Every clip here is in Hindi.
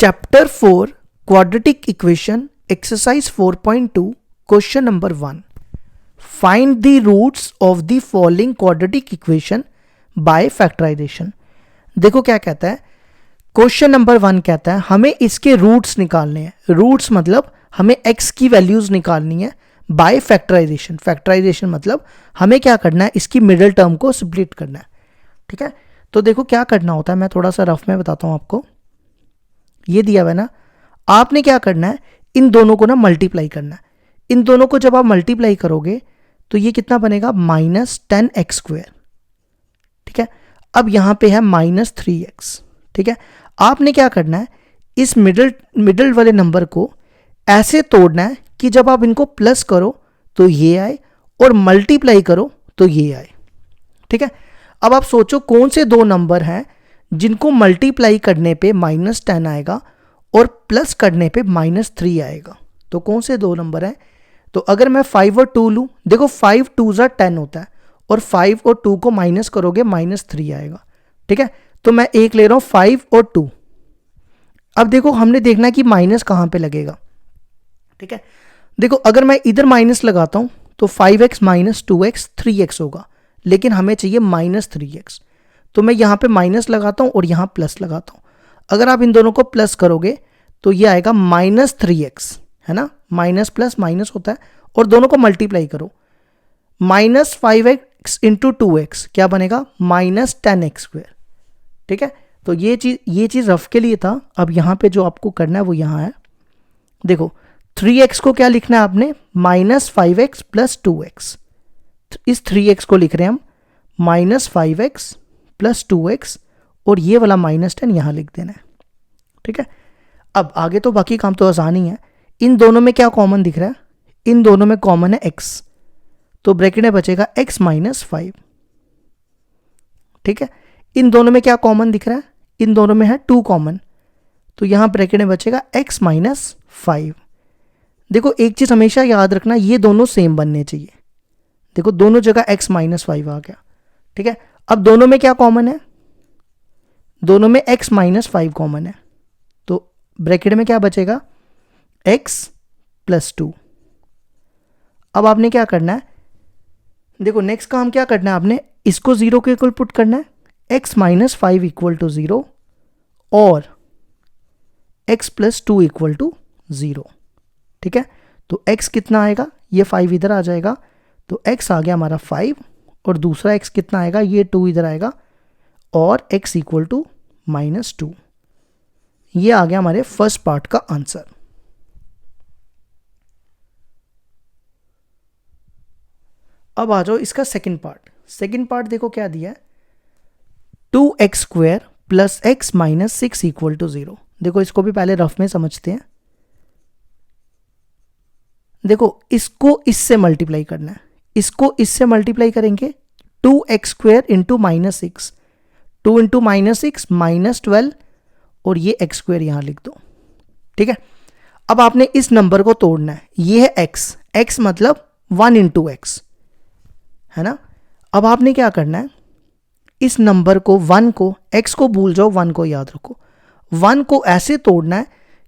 Chapter 4 quadratic equation exercise 4.2 question number 1 find the roots of the following quadratic equation by factorisation. देखो क्या कहता है, क्वेश्चन नंबर 1 कहता है हमें इसके रूट्स निकालने हैं। रूट्स मतलब हमें x की वैल्यूज निकालनी है बाय फैक्टराइजेशन। फैक्टराइजेशन मतलब हमें क्या करना है, इसकी मिडिल टर्म को स्प्लिट करना है। ठीक है, तो देखो क्या करना होता है, मैं थोड़ा सा रफ में बताता हूं आपको। ये दिया हुआ है ना, आपने क्या करना है, इन दोनों को ना मल्टीप्लाई करना है। इन दोनों को जब आप मल्टीप्लाई करोगे तो ये कितना बनेगा, -10x²। ठीक है, अब यहां पे है -3x। ठीक है, आपने क्या करना है, इस मिडिल वाले नंबर को ऐसे तोड़ना है कि जब आप इनको प्लस करो तो ये आए और मल्टीप्लाई करो तो ये आए। ठीक है, अब आप सोचो कौन से दो नंबर हैं जिनको मल्टीप्लाई करने पे -10 आएगा और प्लस करने पे -3 आएगा। तो कौन से दो नंबर हैं? तो अगर मैं 5 और 2 लूं, देखो 5 2 10 होता है और 5 और 2 को माइनस करोगे -3 आएगा। ठीक है, तो मैं एक ले रहा हूं 5 और 2। अब देखो हमने देखना है कि माइनस कहां पे लगेगा। ठीक है, देखो अगर मैं इधर माइनस लगाता हूं तो 5x - 2x 3x होगा, लेकिन हमें चाहिए -3x। तो मैं यहां पे माइनस लगाता हूं और यहां प्लस लगाता हूं। अगर आप इन दोनों को प्लस करोगे तो ये आएगा -3x, है ना, माइनस प्लस माइनस होता है, और दोनों को मल्टीप्लाई करो। -5x × 2x क्या बनेगा, -10x²। ठीक है, तो ये चीज रफ के लिए था। अब यहां पे जो आपको करना है वो यहां है। देखो 3x को क्या लिखना है आपने, -5x + 2x। इस 3x को लिख रहे हैं हम -5x + 2x, और ये वाला -10 यहां लिख देना है। ठीक है, अब आगे तो बाकी काम तो आसान ही है। इन दोनों में क्या कॉमन दिख रहा है, इन दोनों में कॉमन है x, तो ब्रैकेट में बचेगा x - 5। ठीक है, इन दोनों में क्या कॉमन दिख रहा है, इन दोनों में है 2 कॉमन, तो यहां ब्रैकेट में बचेगा x - 5। देखो एक चीज हमेशा याद रखना, ये दोनों सेम बनने चाहिए। देखो दोनों जगह x - 5 आ गया। ठीक है, अब दोनों में क्या कॉमन है, दोनों में x - 5 कॉमन है, तो ब्रैकेट में क्या बचेगा, x + 2। अब आपने क्या करना है, देखो नेक्स्ट काम क्या करना है, आपने इसको 0 के इक्वल पुट करना है, x - 5 = 0 और x + 2 = 0। ठीक है, तो x कितना आएगा, ये 5 इधर आ जाएगा, तो x आ गया हमारा 5, और दूसरा x कितना आएगा, ये 2 इधर आएगा, और x = -2। ये आ गया हमारे फर्स्ट पार्ट का आंसर। अब आ जाओ इसका सेकंड पार्ट। सेकंड पार्ट देखो क्या दिया है, 2x² + x - 6 = 0। देखो इसको भी पहले रफ में समझते हैं। देखो इसको इससे मल्टीप्लाई करना है, इसको इससे मल्टीप्लाई करेंगे, 2x² × -6, 2 × -6 -12, और ये x² यहां लिख दो। ठीक है, अब आपने इस नंबर को तोड़ना है, ये है x मतलब 1 × x, है ना। अब आपने क्या करना है, इस नंबर को 1 को, x को भूल जाओ, 1 को याद रखो। 1 को ऐसे तोड़ना है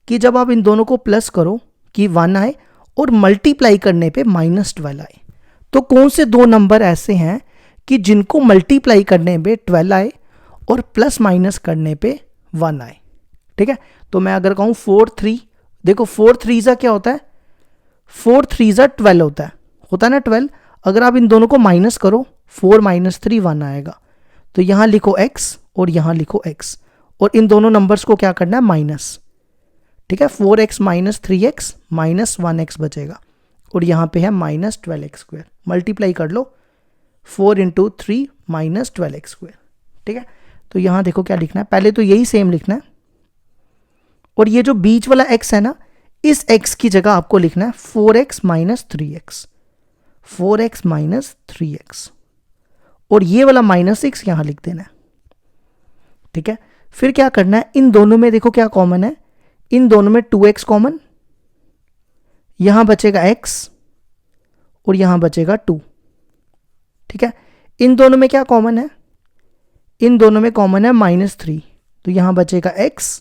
कि जब आप इन दोनों को प्लस करो कि 1 आए और मल्टीप्लाई करने पे -12 आए। तो कौन से दो नंबर ऐसे हैं कि जिनको मल्टीप्लाई करने पे 12 आए और प्लस माइनस करने पे 1 आए। ठीक है, तो मैं अगर कहूं 4 3, देखो 4 3 क्या होता है, 4 3 12 होता है ना 12। अगर आप इन दोनों को माइनस करो, 4 - 3 1 आएगा, तो यहां लिखो x और यहां लिखो x, और इन दोनों नंबर्स को क्या करना है, माइनस। ठीक है, 4x - 3x -1x बचेगा, और यहां पे है -12x²। मल्टीप्लाई कर लो, 4 × 3 -12x²। ठीक है, तो यहां देखो क्या लिखना है, पहले तो यही सेम लिखना है, और ये जो बीच वाला x है ना, इस x की जगह आपको लिखना है 4x - 3x, 4x - 3x, और ये वाला -6 यहां लिख देना है। ठीक है, फिर क्या करना है, इन दोनों में देखो क्या कॉमन है, इन दोनों में 2x कॉमन, यहां बचेगा x और यहां बचेगा 2। ठीक है, इन दोनों में क्या कॉमन है, इन दोनों में कॉमन है -3, तो यहां बचेगा x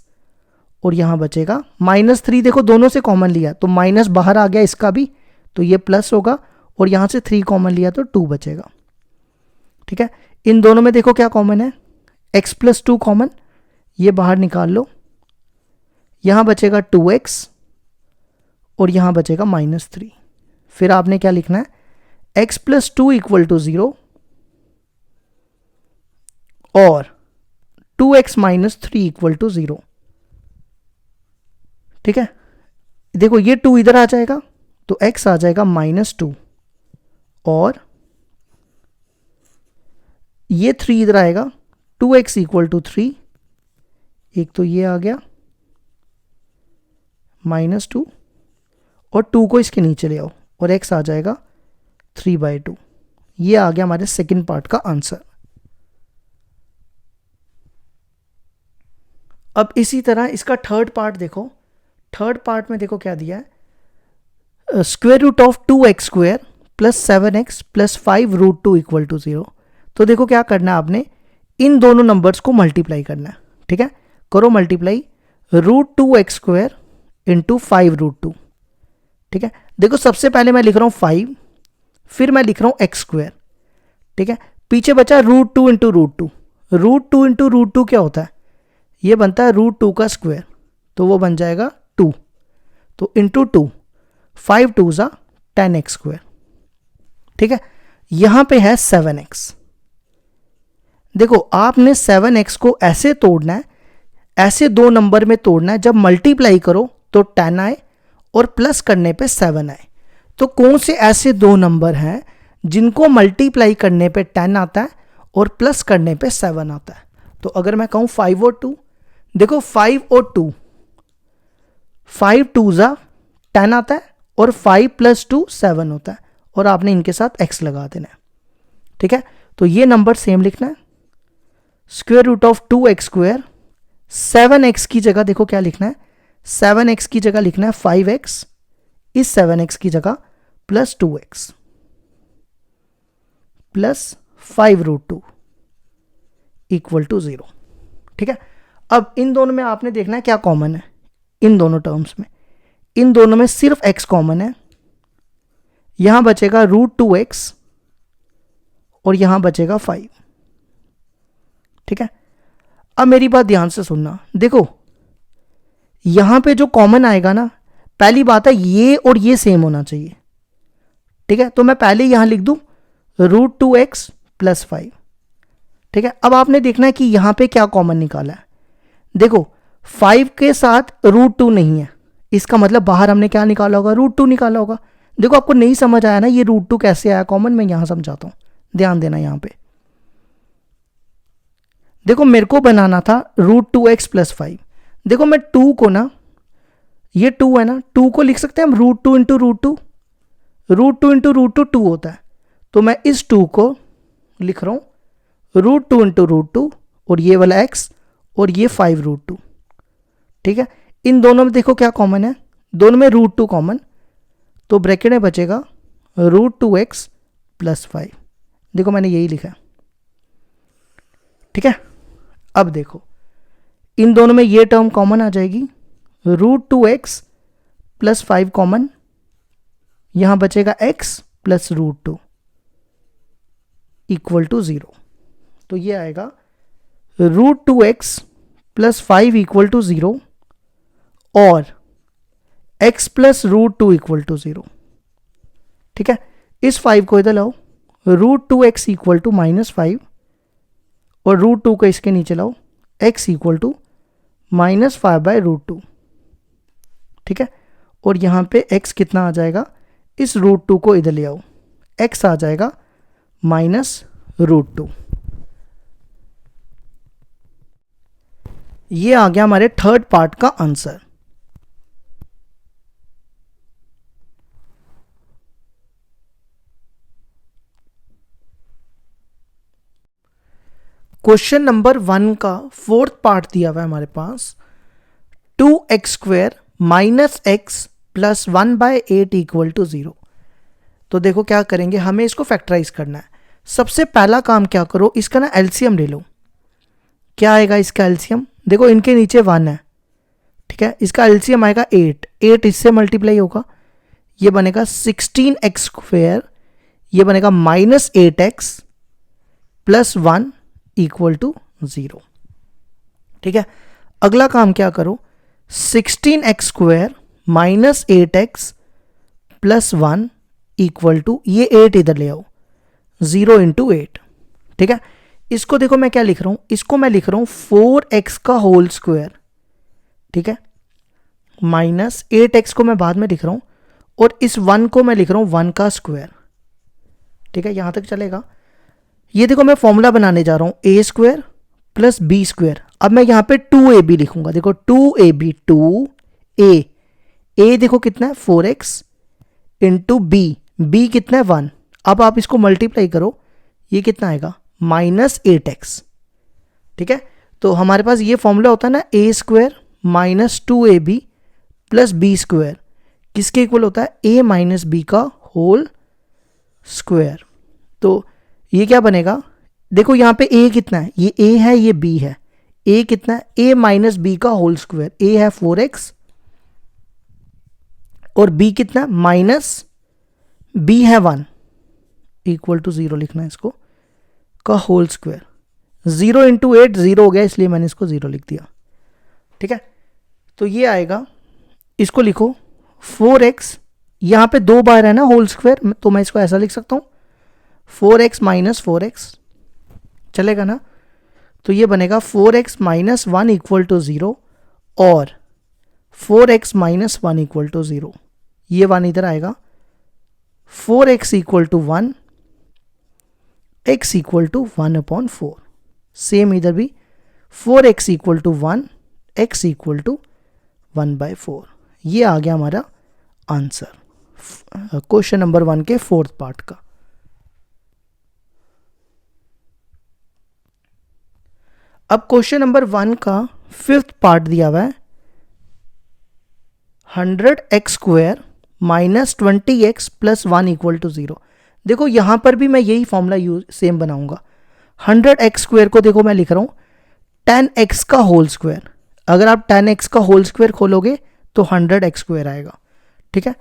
और यहाँ बचेगा -3। देखो दोनों से कॉमन लिया तो माइनस बाहर आ गया इसका भी, तो ये प्लस होगा, और यहाँ से 3 कॉमन लिया तो 2 बचेगा। ठीक है, इन दोनों में देखो क्या कॉमन है, x + 2 कॉमन, ये बाहर निकाल लो, यहाँ बचेगा 2x और यहाँ बचेगा -3। फिर आपने क्या लिखना है, x + 2 = 0 और 2x - 3 = 0। ठीक है, देखो ये 2 इधर आ जाएगा तो x आ जाएगा -2 और ये 3 इधर आएगा, 2x = 3, एक तो ये आ गया -2 और 2 को इसके नीचे ले आओ और x आ जाएगा 3/2। ये आ गया हमारे सेकंड पार्ट का आंसर। अब इसी तरह इसका थर्ड पार्ट देखो, थर्ड पार्ट में देखो क्या दिया है, √2x² + 7x + 5 √2 = 0। तो देखो क्या करना है, आपने इन दोनों नंबर्स को मल्टीप्लाई करना है। ठीक है, करो मल्टीप्लाई, √2x² × 5 √2। ठीक है, देखो सबसे पहले मैं लिख रहा हूँ 5, फिर मैं लिख रहा हूँ x²। ठीक है, पीछे बचा √2 × √2। √2 × √2 क्या होता है, ये बनता है √2 का स्क्वायर, तो वो बन जाएगा 2, तो इंटू 2, 5 2 = 10x²। ठीक है, यहां पे है 7x। देखो आपने 7x को ऐसे तोड़ना है, ऐसे दो नंबर में तोड़ना है, जब मल्टीप्लाई करो तो 10 आए और प्लस करने पे 7 आए। तो कौन से ऐसे दो नंबर हैं जिनको मल्टीप्लाई करने पे 10 आता है और प्लस करने पे 7 आता है? तो अगर मैं कहूं 5 और 2, देखो 5 और 2, 5 2 = 10 आता है और 5 + 2 7 होता है, और आपने इनके साथ x लगा देना है। ठीक है, तो ये नंबर सेम लिखना है, √2x², 7x की जगह देखो क्या लिखना है, 7x की जगह लिखना है 5x, इस 7x की जगह +2x + 5 √2 = 0। ठीक है, अब इन दोनों में आपने देखना है क्या कॉमन है, इन दोनों टर्म्स में, इन दोनों में सिर्फ x कॉमन है, यहां बचेगा √2x और यहां बचेगा 5। ठीक है, अब मेरी बात ध्यान से सुनना, देखो यहां पे जो कॉमन आएगा ना, पहली बात है ये और ये सेम होना चाहिए। ठीक है, तो मैं पहले यहां लिख दूं √2x + 5। ठीक है, अब आपने देखना है कि यहां पे क्या कॉमन निकाला है। देखो 5 के साथ √2 नहीं है, इसका मतलब बाहर हमने क्या निकाला होगा, √2 निकाला होगा। देखो आपको नहीं समझ आया ना ये √2 कैसे आया कॉमन, मैं यहां समझाता हूं, ध्यान देना यहां पे। देखो मेरे को बनाना था √2x + 5। देखो मैं 2 को ना, ये 2 है ना, 2 को लिख सकते हैं हम √2 × √2, √2 × √2 2 होता है, तो मैं इस 2 को लिख रहा हूं √2 × √2 और ये वाला x और ये 5 √2। ठीक है, इन दोनों में देखो क्या कॉमन है, दोनों में √2 कॉमन, तो ब्रैकेट में बचेगा √2x + 5। देखो मैंने यही लिखा है। ठीक है, अब देखो इन दोनों में ये टर्म कॉमन आ जाएगी, √2x + 5 कॉमन, यहां बचेगा x + √2 = 0। तो ये आएगा √2x + 5 = 0 और x + √2 = 0। ठीक है, इस 5 को इधर लाओ, √2x = -5 और √2 को इसके नीचे लाओ, x = -5/√2। ठीक है, और यहां पे x कितना आ जाएगा, इस √2 को इधर ले आओ, x आ जाएगा -√2। ये आ गया हमारे थर्ड पार्ट का आंसर। क्वेश्चन नंबर 1 का फोर्थ पार्ट दिया हुआ है हमारे पास, 2x² - x + 1/8 = 0। तो देखो क्या करेंगे, हमें इसको फैक्टराइज करना है। सबसे पहला काम क्या करो, इसका ना एलसीएम ले लो। क्या आएगा इसका एलसीएम, देखो इनके नीचे 1 है। ठीक है, इसका एलसीएम आएगा 8, 8 इससे मल्टीप्लाई होगा, ये बनेगा 16x², ये बनेगा -8x + 1 = 0। ठीक है, अगला काम क्या करो, 16x² -8x + 1 = ये 8 इधर ले आओ, 0 × 8। ठीक है, इसको देखो मैं क्या लिख रहा हूं, इसको मैं लिख रहा हूं 4x²। ठीक है, -8x को मैं बाद में लिख रहा हूं, और इस 1 को मैं लिख रहा हूं 1 का स्क्वायर। ठीक है, यहां तक चलेगा। ये देखो मैं फॉर्मूला बनाने जा रहा हूं a² + b²। अब मैं यहां पे 2ab लिखूंगा, देखो 2ab 2a देखो कितना है 4x × b कितना है 1। अब आप इसको मल्टीप्लाई करो, ये कितना आएगा -8x। ठीक है, तो हमारे पास ये फॉर्मूला होता है ना, a² - 2ab + b² किसके इक्वल होता है, a - b का होल स्क्वायर। तो ये क्या बनेगा, देखो यहाँ पे a कितना है, ये a है ये b है, a कितना है a - b का होल स्क्वायर, a है 4x और b कितना है -b है 1 = 0 लिखना है इसको, का होल स्क्वायर। 0 × 8 0 हो गया, इसलिए मैंने इसको 0 लिख दिया। ठीक है, तो ये आएगा, इसको लिखो 4x, यहां पे 2 बार है ना होल स्क्वायर, तो मैं इसको ऐसा लिख सकता हूं 4x - 4x, चलेगा ना। तो ये बनेगा 4x - 1 = 0 और 4x - 1 = 0, ये 1 इधर आएगा, 4x = 1, x = 1/4। सेम इधर भी 4x = 1, x = 1/4। ये आ गया हमारा आंसर क्वेश्चन नंबर 1 के 4th पार्ट का। अब क्वेश्चन नंबर 1 का 5th पार्ट दिया हुआ है, 100x² - 20x + 1 = 0। देखो यहां पर भी मैं यही फॉर्मूला यूज सेम बनाऊंगा। 100x² को देखो मैं लिख रहा हूं 10x का होल स्क्वायर। अगर आप 10x का होल स्क्वायर खोलोगे तो 100x² आएगा। ठीक है,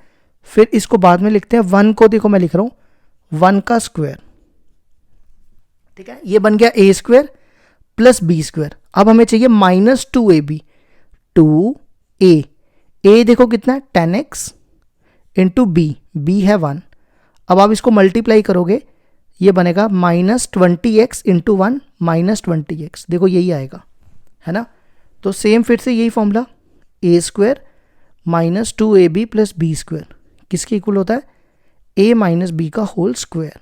फिर इसको बाद में लिखते हैं। 1 को देखो मैं लिख रहा हूं 1 का स्क्वायर। ठीक है, ये बन गया a² + b²। अब हमें चाहिए -2ab, 2a देखो कितना है 10x × b है 1। अब आप इसको मल्टीप्लाई करोगे, ये बनेगा -20x × 1 -20x, देखो यही आएगा, है ना। तो सेम फिर से यही फॉर्मूला, a² - 2ab + b² किसके इक्वल होता है, a - b का होल स्क्वायर।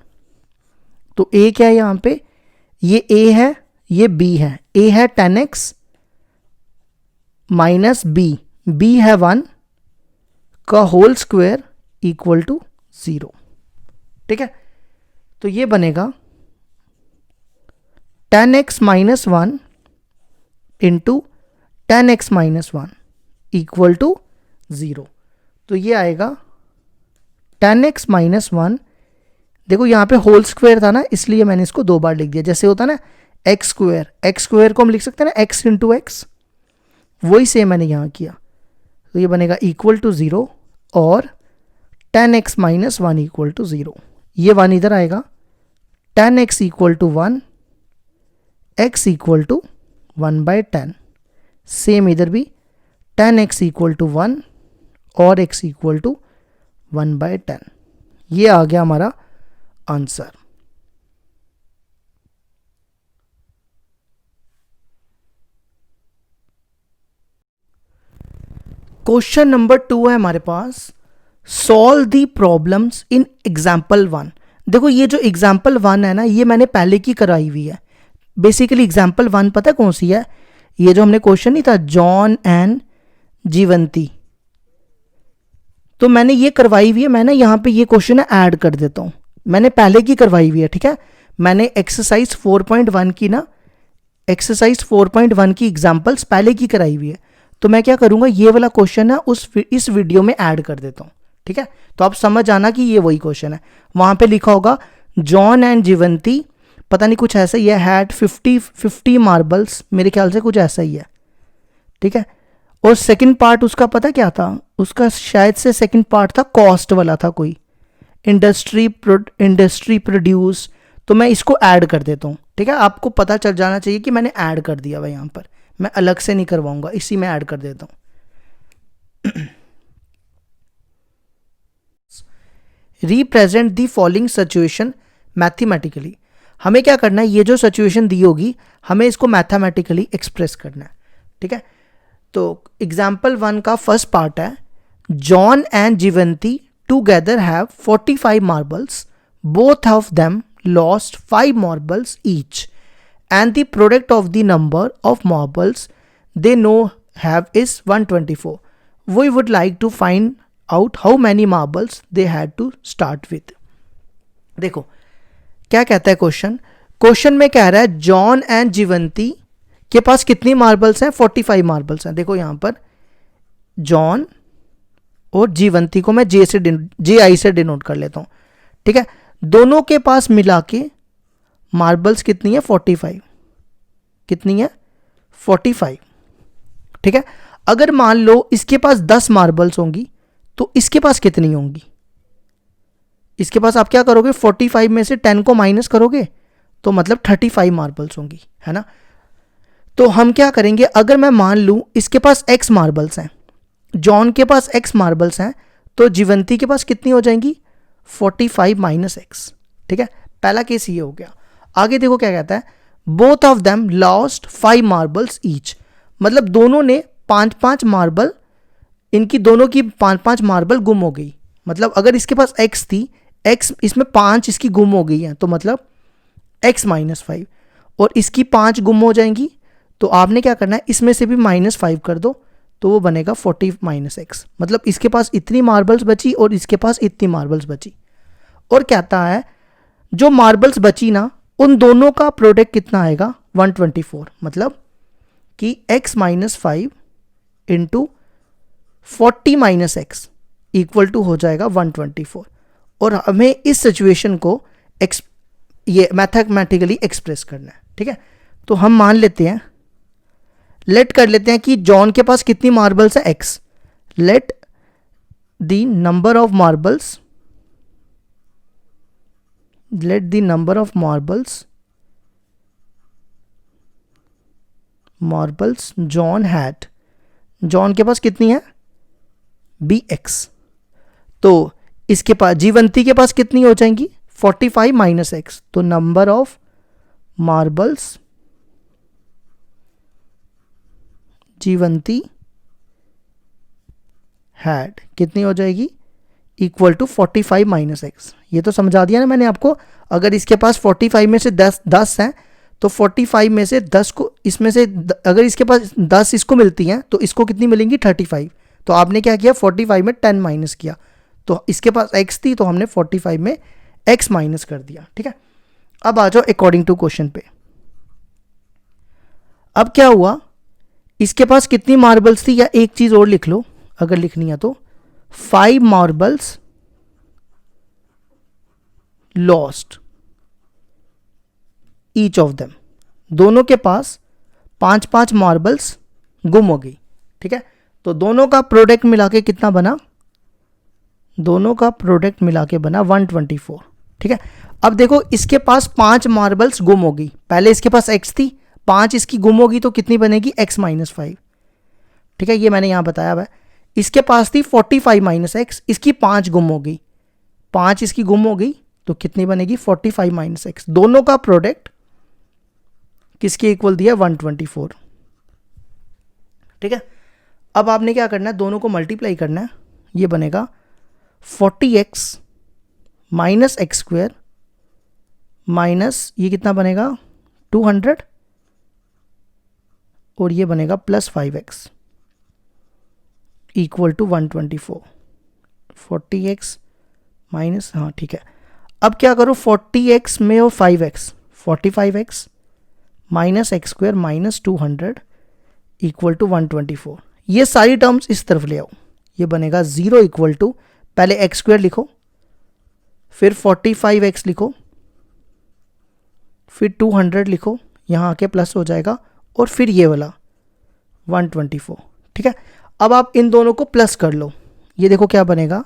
तो a क्या है यहां पे, ये a है ये b है, a है 10x - b है 1 का होल स्क्वायर = 0। ठीक है, तो ये बनेगा 10x - 1 × 10x - 1 = 0। तो ये आएगा 10x - 1, देखो यहाँ पे होल स्क्वायर था ना, इसलिए मैंने इसको 2 बार लिख दिया। जैसे होता ना x² को हम लिख सकते हैं ना x × x, वही सेम मैंने यहाँ किया। तो ये बनेगा = 0 और 10x - 1 = 0, ये 1 इधर आएगा, 10x = 1, x = 1/10। सेम इधर भी 10x = 1 और x = 1/10। ये आ गया हमारा आंसर। क्वेश्चन नंबर 2 है हमारे पास, solve the problems in example 1। देखो ये जो एग्जाम्पल 1 है ना, ये मैंने पहले की कराई हुई है। बेसिकली एग्जाम्पल 1 पता है कौन सी है, ये जो हमने क्वेश्चन नहीं था जॉन एंड जीवंती, तो मैंने ये करवाई हुई है। मैंने यहाँ पे ये क्वेश्चन है ऐड कर देता हूँ, मैंने पहले की करवाई हुई है। ठीक है, मैंने एक्सरसाइज 4.1 की ना, एक्सरसाइज 4.1 की एग्जाम्पल्स पहले की कराई हुई है। तो मैं क्या करूंगा, ये वाला क्वेश्चन है इस वीडियो में ऐड कर देता हूँ। ठीक है, तो आप समझ आना कि ये वही क्वेश्चन है। वहां पे लिखा होगा जॉन एंड जीवंती, पता नहीं कुछ ऐसा ही है, हैड 50 मार्बल्स, मेरे ख्याल से कुछ ऐसा ही है। ठीक है, और सेकंड पार्ट उसका पता क्या था, उसका शायद से सेकंड पार्ट था कॉस्ट वाला था कोई, इंडस्ट्री प्रोड्यूस। तो मैं इसको ऐड कर देता हूँ, ठीक है, आपको पता चल जाना चाहिए कि मैंने ऐड कर दिया भाई, यहाँ पर मैं अलग से नहीं करवाऊंगा, इसी में ऐड कर देता हूँ। Represent the following situation mathematically. हमें क्या करना है, ये जो सिचुएशन दी होगी हमें इसको मैथमेटिकली एक्सप्रेस करना है, ठीक है। तो एग्जाम्पल 1 का फर्स्ट पार्ट है, John and Jivanti together have 45 marbles, both of them lost 5 marbles each and the product of the number of marbles they know have is 124. We would like to find out how many marbles they had to start with. देखो क्या कहता है क्वेश्चन में कह रहा है जॉन एंड जीवंती के पास कितनी मार्बल्स हैं, 45 मार्बल्स हैं। देखो यहां पर जॉन और जीवंती को मैं जे आई से डिनोट कर लेता हूं, ठीक है। दोनों के पास मिला के मार्बल्स कितनी है, 45। कितनी है, 45, ठीक है। अगर मान लो इसके पास 10 मार्बल्स होंगी तो इसके पास कितनी होंगी, इसके पास आप क्या करोगे, 45 में से 10 को माइनस करोगे तो मतलब 35 मार्बल्स होंगी, है ना। तो हम क्या करेंगे, अगर मैं मान लूं इसके पास x मार्बल्स हैं, जॉन के पास x मार्बल्स हैं, तो जीवंती के पास कितनी हो जाएंगी, 45 माइनस x, ठीक है। पहला केस ये हो गया। आगे देखो क्या कहता है, both of them lost 5 marbles each, मतलब दोनों ने 5-5 मार्बल, इनकी दोनों की 5-5 मार्बल गुम हो गई। मतलब अगर इसके पास x थी, x इसमें 5 इसकी गुम हो गई हैं, तो मतलब x माइनस 5, और इसकी 5 गुम हो जाएंगी, तो आपने क्या करना है, इसमें से भी -5 कर दो, तो वो बनेगा 40 माइनस x। मतलब इसके पास इतनी मार्बल्स बची और इसके पास इतनी मार्बल्स बची। और कहता है जो मार्बल्स बची ना, उन दोनों का प्रोडक्ट कितना आएगा, 124। मतलब कि x minus 5 into 40 minus x equal to हो जाएगा 124। और हमें इस सिचुएशन को ये मैथमेटिकली एक्सप्रेस करना है, ठीक है। तो हम मान लेते हैं, लेट कर लेते हैं कि जॉन के पास कितनी मार्बल्स है, x। Let the number of marbles, let the number of marbles John had, John के पास कितनी है, bx। तो इसके पास जीवंती के पास कितनी हो जाएंगी, 45 माइनस एक्स, तो नंबर ऑफ मार्बल्स जीवंती हैड कितनी हो जाएगी, इक्वल टू 45 माइनस एक्स। ये तो समझा दिया ना मैंने आपको। अगर इसके पास 45 में से 10 हैं, तो 45 में से 10 को, इसमें से अगर इसके पास 10 इसको मिलती हैं तो इसको कितनी मिलेंगी, 35। तो आपने क्या किया, 45 में 10 माइनस किया, तो इसके पास x थी तो हमने 45 में x माइनस कर दिया, ठीक है। अब आ जाओ अकॉर्डिंग टू क्वेश्चन पे। अब क्या हुआ, इसके पास कितनी मार्बल्स थी, या एक चीज और लिख लो अगर लिखनी है तो, 5 marbles lost each of them, दोनों के पास 5-5 मार्बल्स गुम हो गई, ठीक है। तो दोनों का प्रोडक्ट मिला के कितना बना, दोनों का प्रोडक्ट मिला के बना 124, ठीक है। अब देखो इसके पास 5 मार्बल्स गुम हो गई, पहले इसके पास x थी, 5 इसकी गुम होगी तो कितनी बनेगी, x माइनस 5, ठीक है। ये मैंने यहां बताया हुआ है। इसके पास थी 45 माइनस एक्स, इसकी 5 गुम हो गई, 5 इसकी गुम हो गई तो कितनी बनेगी, 45 माइनस एक्स। दोनों का प्रोडक्ट किसके इक्वल दिया, 124, ठीक है। अब आपने क्या करना है, दोनों को मल्टीप्लाई करना है, ये बनेगा 40x minus x square minus ये कितना बनेगा 200, और ये बनेगा plus 5x equal to 124। 40x minus, हाँ ठीक है। अब क्या करो, 40x में और 5x, 45x minus x square minus 200 equal to 124। ये सारी टर्म्स इस तरफ ले आओ, ये बनेगा 0 इक्वल टू, पहले एक्स स्क्वायर लिखो, फिर 45x लिखो, फिर 200 लिखो, यहाँ आके प्लस हो जाएगा, और फिर ये वाला 124, ठीक है। अब आप इन दोनों को प्लस कर लो, ये देखो क्या बनेगा,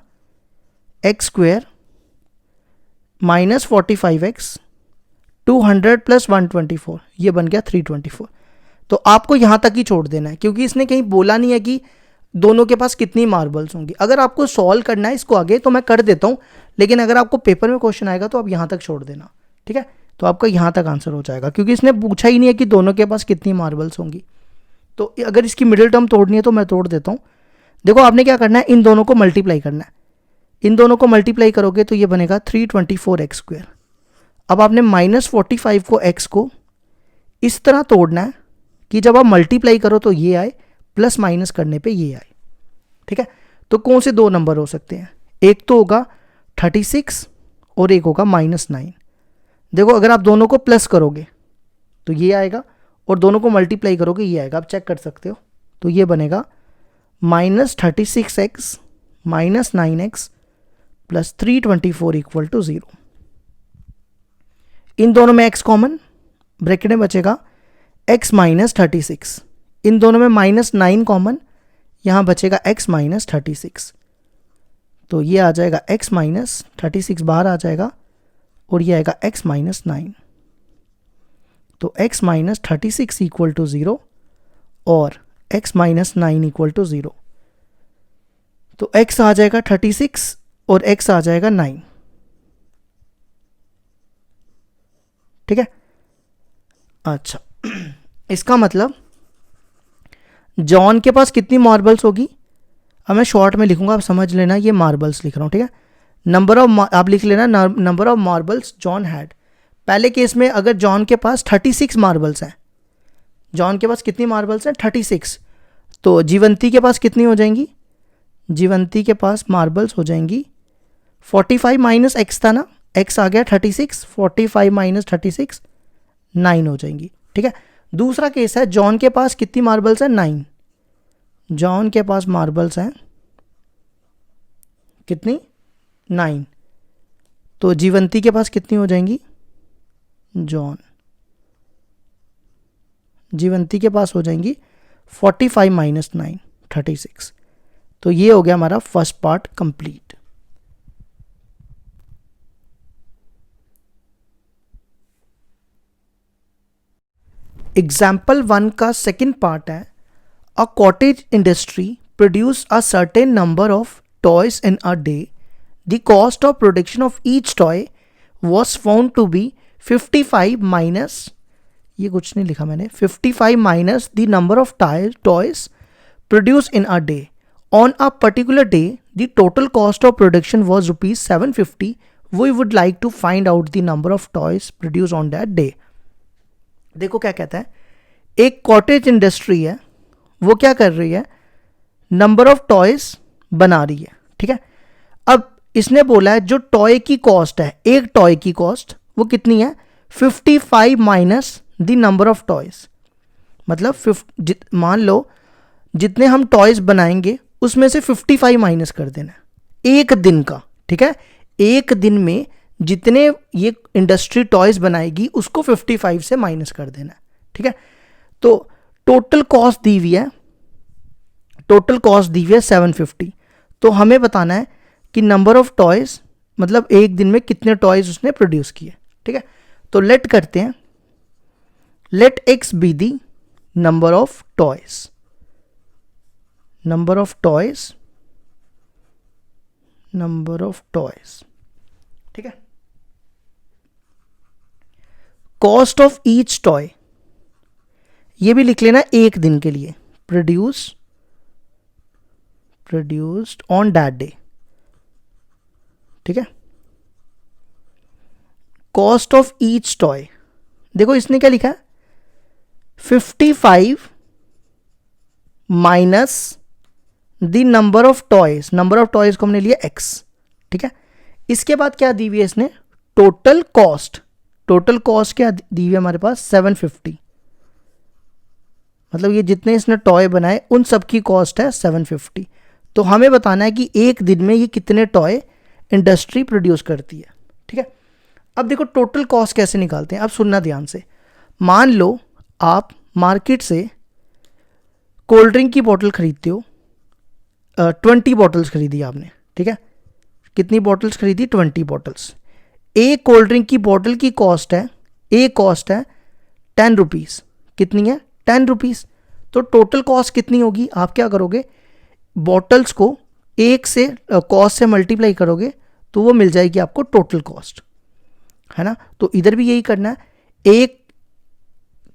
x square minus 45x 200 plus 124, ये बन गया 324। तो आपको यहाँ तक ही छोड़ देना है, क्योंकि इसने कहीं बोला नहीं है कि दोनों के पास कितनी मार्बल्स होंगी। अगर आपको सॉल्व करना है इसको आगे तो मैं कर देता हूँ, लेकिन अगर आपको पेपर में क्वेश्चन आएगा तो आप यहाँ तक छोड़ देना, ठीक है। तो आपका यहाँ तक आंसर हो जाएगा, क्योंकि इसने पूछा ही नहीं है कि दोनों के पास कितनी मार्बल्स होंगी। तो अगर इसकी मिडिल टर्म तोड़नी है तो मैं तोड़ देता हूँ। देखो आपने क्या करना है, इन दोनों को मल्टीप्लाई करना है। इन दोनों को मल्टीप्लाई करोगे तो ये बनेगा 324x स्क्वायर। अब आपने -45 को x को इस तरह तोड़ना है कि जब आप मल्टीप्लाई करो तो ये आए, प्लस माइनस करने पे ये आए, ठीक है। तो कौन से दो नंबर हो सकते हैं, एक तो होगा 36 और एक होगा -9। देखो अगर आप दोनों को प्लस करोगे तो ये आएगा, और दोनों को मल्टीप्लाई करोगे ये आएगा, आप चेक कर सकते हो। तो ये बनेगा -36x -9x plus 324 equal to 0। इन दोनों में x कॉमन, ब्रैकेट में बचेगा x -36। इन दोनों में -9 कॉमन, यहाँ बचेगा x -36। तो ये आ जाएगा x -36 बाहर आ जाएगा, और ये आएगा x -9। तो x -36 इक्वल टू 0 और x -9 इक्वल टू 0। तो x आ जाएगा 36 और x आ जाएगा 9, ठीक है। अच्छा, इसका मतलब जॉन के पास कितनी मार्बल्स होगी, अब मैं शॉर्ट में लिखूंगा, आप समझ लेना, ये मार्बल्स लिख रहा हूं, ठीक है। नंबर ऑफ, आप लिख लेना number of marbles John had. पहले केस में अगर जॉन के पास 36 मार्बल्स हैं, जॉन के पास कितनी मार्बल्स हैं 36, तो जीवंती के पास कितनी हो जाएंगी, जीवंती के पास मार्बल्स हो जाएंगी 45 माइनस एक्स था ना, एक्स आ गया 36, 45 माइनस 36 9 हो जाएंगी, ठीक है। दूसरा केस है जॉन के पास कितनी मार्बल्स हैं 9, जॉन के पास मार्बल्स हैं कितनी 9, तो जीवंती के पास कितनी हो जाएंगी, जॉन जीवंती के पास हो जाएंगी 45 माइनस 9 36। तो ये हो गया हमारा फर्स्ट पार्ट कंप्लीट। एग्जाम्पल 1 का सेकंड पार्ट है, a cottage industry produce a certain number of toys in a day, the cost of production of each toy was found to be 55 minus, ये कुछ नहीं लिखा मैंने, 55 minus the number of toys produce in a day. On a particular day the total cost of production was ₹750। We would like to find out the number of toys produce on that day. देखो क्या कहता है, एक कॉटेज इंडस्ट्री है, वो क्या कर रही है, नंबर ऑफ टॉयज बना रही है, ठीक है। अब इसने बोला है जो टॉय की कॉस्ट है, एक टॉय की कॉस्ट वो कितनी है 55 minus the number of toys. मतलब मान लो जितने हम टॉयज बनाएंगे उसमें से 55 माइनस कर देना एक दिन का, ठीक है। एक दिन में जितने ये इंडस्ट्री टॉयज बनाएगी उसको 55 से माइनस कर देना, ठीक है। तो टोटल कॉस्ट दी हुई है, टोटल कॉस्ट दी हुई है 750। तो हमें बताना है कि नंबर ऑफ टॉयज, मतलब एक दिन में कितने टॉयज उसने प्रोड्यूस किए, ठीक है। तो लेट करते हैं, let x be the number of toys, number of toys, number of toys, ठीक है। कॉस्ट ऑफ ईच टॉय, ये भी लिख लेना एक दिन के लिए, प्रोड्यूस्ड ऑन दैट डे, ठीक है। कॉस्ट ऑफ ईच टॉय, देखो इसने क्या लिखा है 55 minus the number of toys, number of toys को हमने लिया x, ठीक है। इसके बाद क्या दी हुई है इसने, टोटल कॉस्ट, टोटल कॉस्ट क्या दी हुई है हमारे पास 750, मतलब ये जितने इसने टॉय बनाए उन सब की कॉस्ट है 750। तो हमें बताना है कि एक दिन में ये कितने टॉय इंडस्ट्री प्रोड्यूस करती है, ठीक है। अब देखो टोटल कॉस्ट कैसे निकालते हैं, अब सुनना ध्यान से। मान लो आप मार्केट से कोल्ड ड्रिंक की बोतल खरीदते हो, 20 बॉटल्स खरीदी आपने, ठीक है, कितनी बॉटल्स खरीदी, 20 बॉटल्स। एक कोल्ड ड्रिंक की बोतल की कॉस्ट है, एक कॉस्ट है 10 रुपीज़, कितनी है, 10 रुपीज़। तो टोटल कॉस्ट कितनी होगी, आप क्या करोगे, बॉटल्स को एक से कॉस्ट से मल्टीप्लाई करोगे तो वो मिल जाएगी आपको टोटल कॉस्ट, है ना। तो इधर भी यही करना है, एक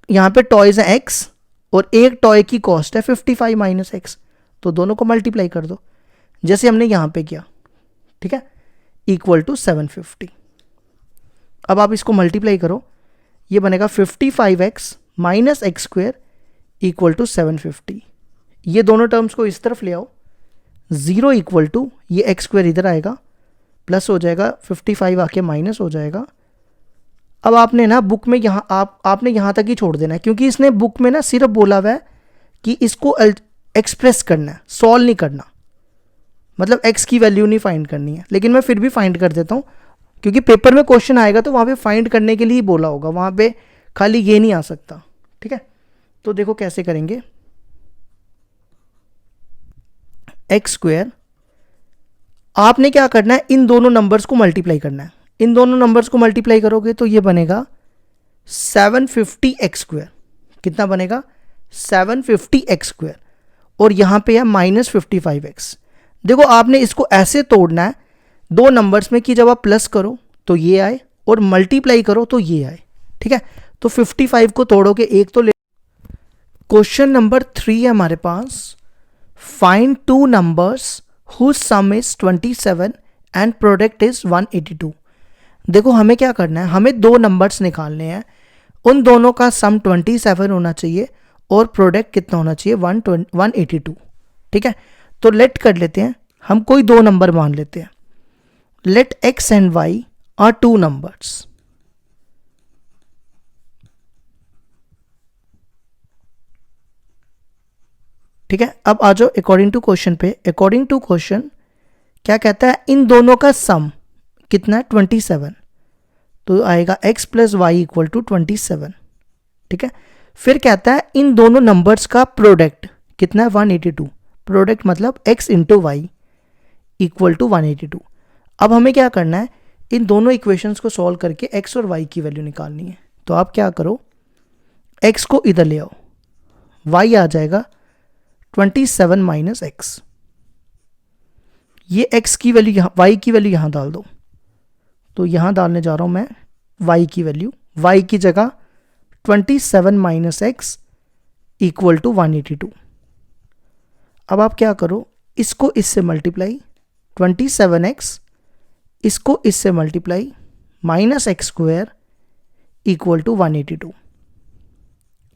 यहाँ पे टॉयज है x और एक टॉय की कॉस्ट है 55 माइनस एक्स, तो दोनों को मल्टीप्लाई कर दो जैसे हमने यहाँ पे किया, ठीक है, इक्वल टू 750। अब आप इसको मल्टीप्लाई करो, ये बनेगा 55x minus x square equal to 750। ये दोनों टर्म्स को इस तरफ ले आओ, 0 इक्वल टू ये एक्स स्क्वेयर इधर आएगा, प्लस हो जाएगा 55 आके माइनस हो जाएगा। अब आपने ना बुक में यहाँ आपने यहाँ तक ही छोड़ देना है, क्योंकि इसने बुक में ना सिर्फ बोला हुआ है कि इसको एक्सप्रेस करना है, सॉल्व नहीं करना, मतलब x की वैल्यू नहीं फाइंड करनी है। लेकिन मैं फिर भी फाइंड कर देता हूँ, क्योंकि पेपर में क्वेश्चन आएगा तो वहाँ पे फाइंड करने के लिए ही बोला होगा, वहाँ पे खाली ये नहीं आ सकता, ठीक है। तो देखो कैसे करेंगे, एक्स स्क्वेयर, आपने क्या करना है, इन दोनों नंबर्स को मल्टीप्लाई करना है। इन दोनों नंबर्स को मल्टीप्लाई करोगे तो ये बनेगा 750 एक्स स्क्वेयर, कितना बनेगा, 750 एक्स स्क्वेयर, और यहाँ पे है माइनस 55x। देखो आपने इसको ऐसे तोड़ना है दो नंबर्स में कि जब आप प्लस करो तो ये आए और मल्टीप्लाई करो तो ये आए, ठीक है। तो 55 को तोड़ोगे एक तो ले। क्वेश्चन नंबर 3 है हमारे पास, find two numbers whose sum is 27 and product is 182। देखो हमें क्या करना है, हमें दो नंबर्स निकालने हैं, उन दोनों का सम 27 होना चाहिए और प्रोडक्ट कितना होना चाहिए, 182, ठीक है। तो लेट कर लेते हैं, हम कोई दो नंबर मान लेते हैं, let x and y are two numbers. ठीक है, अब आ जाओ अकॉर्डिंग टू क्वेश्चन पे। अकॉर्डिंग टू क्वेश्चन क्या कहता है, इन दोनों का सम कितना है, 27, तो आएगा x plus y equal to 27, ठीक है। फिर कहता है इन दोनों नंबर्स का प्रोडक्ट कितना है, 182, प्रोडक्ट मतलब x into y equal to 182। अब हमें क्या करना है, इन दोनों इक्वेशंस को सॉल्व करके x और y की वैल्यू निकालनी है। तो आप क्या करो, x को इधर ले आओ, y आ जाएगा 27 माइनस एक्स, ये x की वैल्यू यहाँ, y की वैल्यू यहाँ डाल दो। तो यहाँ डालने जा रहा हूँ मैं y की वैल्यू, y की जगह 27 माइनस एक्स इक्वल टू 182। अब आप क्या करो, इसको इससे मल्टीप्लाई, 27x इसको इससे multiply, minus x square equal to 182,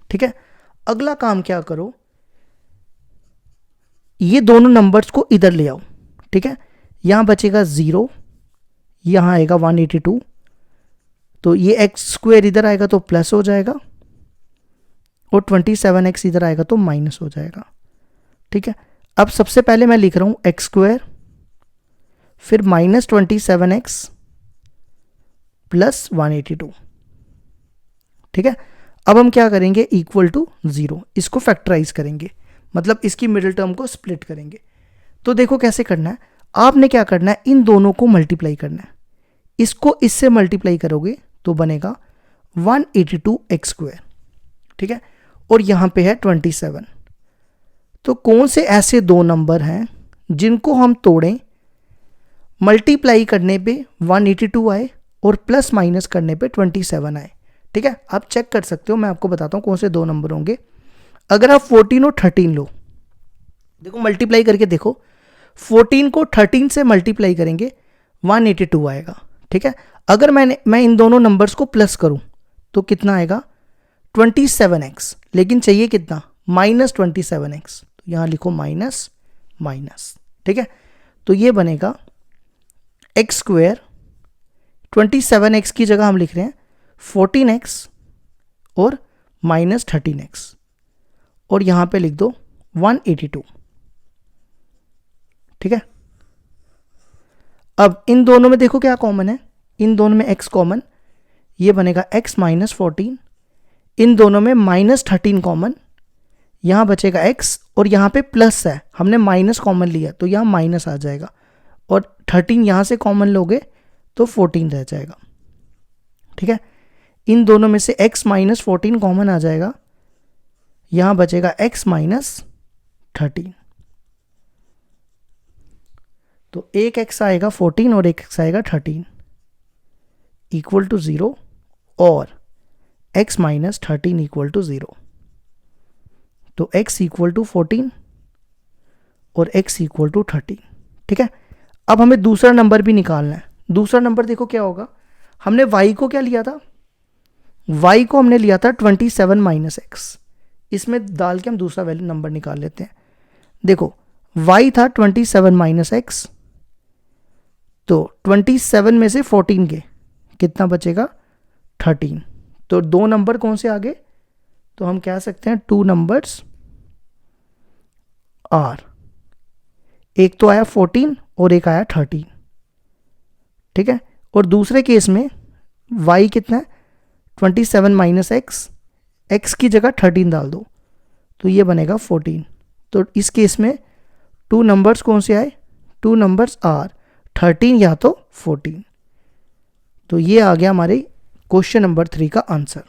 ठीक है। अगला काम क्या करो, ये दोनों नंबर्स को इधर ले आओ, ठीक है। यहां बचेगा 0, यहां आएगा 182, तो ये एक्स स्क्वायर इधर आएगा तो प्लस हो जाएगा और 27x इधर आएगा तो माइनस हो जाएगा, ठीक है। अब सबसे पहले मैं लिख रहा हूं एक्स स्क्वायर, फिर माइनस 27x प्लस 182, ठीक है। अब हम क्या करेंगे, इक्वल टू 0, इसको फैक्टराइज करेंगे, मतलब इसकी मिडिल टर्म को स्प्लिट करेंगे। तो देखो कैसे करना है, आपने क्या करना है, इन दोनों को मल्टीप्लाई करना है, इसको इससे मल्टीप्लाई करोगे तो बनेगा 182 एक्स स्क्वायर, ठीक है, और यहां पे है 27। तो कौन से ऐसे दो नंबर हैं जिनको हम तोड़ें, मल्टीप्लाई करने पे 182 आए और प्लस माइनस करने पे 27 आए, ठीक है। आप चेक कर सकते हो, मैं आपको बताता हूं कौन से दो नंबर होंगे। अगर आप 14 और 13 लो, देखो मल्टीप्लाई करके देखो, 14 को 13 से मल्टीप्लाई करेंगे 182 आएगा, ठीक है। अगर मैं इन दोनों नंबर्स को प्लस करूं तो कितना आएगा, 27x, लेकिन चाहिए कितना, माइनस 27x, तो यहां लिखो माइनस माइनस, ठीक है। तो ये बनेगा एक्स स्क्वायर, 27x की जगह हम लिख रहे हैं 14x और माइनस 13x, और यहां पे लिख दो 182, ठीक है। अब इन दोनों में देखो क्या कॉमन है, इन दोनों में x कॉमन, ये बनेगा x माइनस 14, इन दोनों में माइनस 13 कॉमन, यहाँ बचेगा x और यहाँ पे प्लस है, हमने माइनस कॉमन लिया तो यहाँ माइनस आ जाएगा, और 13 यहाँ से कॉमन लोगे तो 14 रह जाएगा। ठीक है, इन दोनों में से x माइनस 14 कॉमन आ जाएगा, यहाँ बचेगा x माइनस 13। तो एक x आएगा 14 और एक x आएगा 13 इक्वल टू 0, और x माइनस 13 इक्वल टू 0। तो x इक्वल टू 14 और x इक्वल टू 13। ठीक है, अब हमें दूसरा नंबर भी निकालना है। दूसरा नंबर देखो क्या होगा, हमने y को क्या लिया था, y को हमने लिया था 27 माइनस एक्स। इसमें डाल के हम दूसरा वैल्यू नंबर निकाल लेते हैं। देखो y था 27 माइनस एक्स, तो 27 में से 14 के कितना बचेगा 13। तो दो नंबर कौन से आगे, तो हम कह सकते हैं 2 नंबर्स आर, एक तो आया 14 और एक आया 13। ठीक है, और दूसरे केस में y कितना है 27 माइनस एक्स, x की जगह 13 डाल दो तो ये बनेगा 14। तो इस केस में 2 नंबर्स कौन से आए, 2 नंबर्स आर 13 या तो 14। तो ये आ गया हमारे क्वेश्चन नंबर 3 का आंसर।